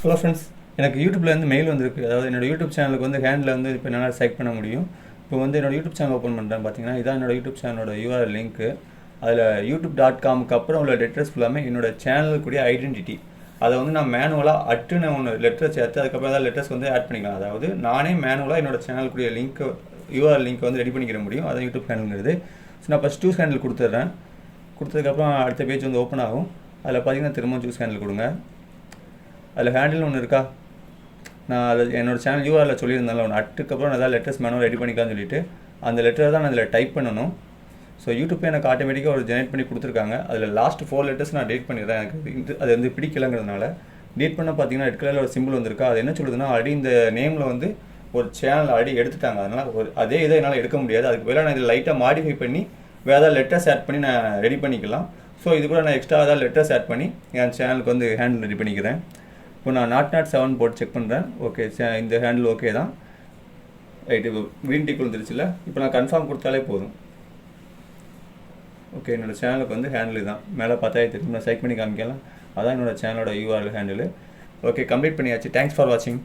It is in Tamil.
ஹலோ ஃப்ரெண்ட்ஸ், எனக்கு யூடியூப்லேருந்து மெயில் வந்திருக்கு. அதாவது என்னோடய யூடியூப் சேனலுக்கு வந்து ஹேண்டில் வந்து இப்போ என்னால் செலக்ட் பண்ண முடியும். இப்போ வந்து என்னோடய யூடியூப் சேனல் ஓப்பன் பண்ணுறேன். பார்த்தீங்கன்னா இதான் என்னோடய யூடியூப் சேனலோட யூஆர்எல் லிங்க்கு. அதில் youtube.com-க்கு அப்புறம் உள்ள லெட்டர்ஸ் ஃபுல்லாமே என்னோடய சேனலுக்குரிய ஐடென்டிட்டி. அதை வந்து நான் மேனுவலாக அட்டுன்னு ஒன்று லெட்டர் சேர்த்து அதுக்கப்புறம் ஏதாவது லெட்டர்ஸ் வந்து ஆட் பண்ணிக்கலாம். அதாவது நானே மேனுவலாக என்னோடய சேனலுக்குரிய லிங்க்கு யூஆர்எல் லிங்க் வந்து ரெடி பண்ணிக்கிற முடியும். அதான் யூடியூப் ஹேண்டில்ங்கிறது. ஸோ நான் ஃபஸ்ட் சூஸ் ஹேண்டில் கொடுத்துட்றேன். கொடுத்ததுக்கப்புறம் அடுத்த பேஜ் வந்து ஓப்பன் ஆகும். அதில் பார்த்தீங்கன்னா திரும்பவும் சூஸ் ஹேண்டில் கொடுங்க. அதில் ஹேண்டில்னு ஒன்று இருக்கா, நான் அதை என்னோடய சேனல் யூஆரில் சொல்லியிருந்தால ஒன்று அட்டுக்கப்புறம் நான் ஏதாவது லெட்டர்ஸ் மேனுவல் ரெடி பண்ணிக்கலாம்னு சொல்லிட்டு அந்த லெட்டரை தான் நான் அதில் டைப் பண்ணணும். ஸோ யூடியூப்பே எனக்கு ஆட்டோமேட்டிக்காக ஒரு ஜெனரேட் பண்ணி கொடுத்துருக்காங்க. அதில் லாஸ்ட் 4 லெட்டர்ஸ் நான் டேட் பண்ணிடுறேன். எனக்கு அது வந்து பிடிக்கலங்கிறதுனால டேட் பண்ண பார்த்தீங்கன்னா ரெட் கலரில் ஒரு சிம்பிள் வந்திருக்கா. அது என்ன சொல்லுதுன்னா, ஆல்ரெடி இந்த நேமில் வந்து ஒரு சேனல் ஆல்ரெடி எடுத்துட்டாங்க. அதனால் அதே இதை என்னால் எடுக்க முடியாது. அதுக்கு பதிலாக நான் இதில் லைட்டாக மாடிஃபை பண்ணி வேறு ஏதாவது லெட்டர்ஸ் ஆட் பண்ணி நான் ரெடி பண்ணிக்கலாம். ஸோ இது கூட நான் எக்ஸ்ட்ரா ஏதாவது லெட்டர்ஸ் ஆட் பண்ணி என் சேனலுக்கு வந்து ஹேண்டில் ரெடி பண்ணிக்கிறேன். இப்போ நான் நாட் 7 போட்டு செக் பண்ணுறேன். ஓகே, இந்த ஹேண்டில் ஓகே தான். ரைட், இப்போ க்ரீன் டிக் வந்துருச்சுல. இப்போ நான் கன்ஃபார்ம் கொடுத்தாலே போதும். ஓகே, என்னோடய சேனலுக்கு வந்து ஹேண்டில் தான். மேலே பார்த்தாலே தெரியும். நான் செலக்ட் பண்ணி காமிக்கலாம். அதான் என்னோடய சேனலோட யூஆர்எல் ஹேண்டில். ஓகே, கம்ப்ளீட் பண்ணியாச்சு. தேங்க்ஸ் ஃபார் வாட்சிங்.